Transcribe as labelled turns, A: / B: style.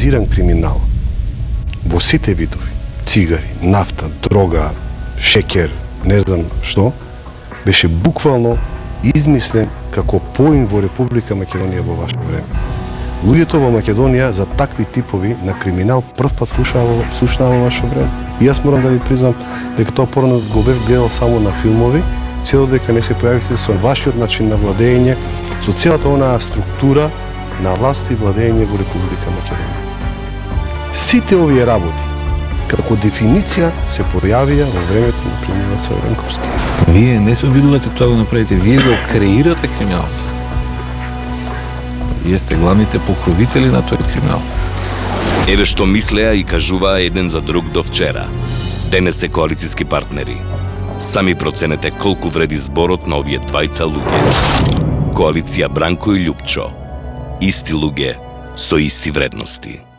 A: организиран криминал во сите видови, цигари, нафта, дрога, шекер, не знам што, беше буквално измислен како поим во Република Македонија во ваше време. Луѓето во Македонија за такви типови на криминал прв пат слушнаа во ваше време. И јас морам да ви признам дека тоа порано го бев гледал само на филмови, цело дека не се појавите со вашиот начин на владење, со целата онаа структура на власт и владење во Република Македонија. Сите овие работи како дефиниција се појавија во времето на премиерот Црвенковски.
B: Вие не се обидувате тоа да направите, вие го креирате криминалот. Вие сте главните покровители на тој криминал.
C: Еве што мислеа и кажуваа еден за друг до вчера. Денес се коалициски партнери. Сами проценете колку вреди зборот на овие двајца луѓе. Коалиција Бранко и Љупчо. Исти луѓе со исти вредности.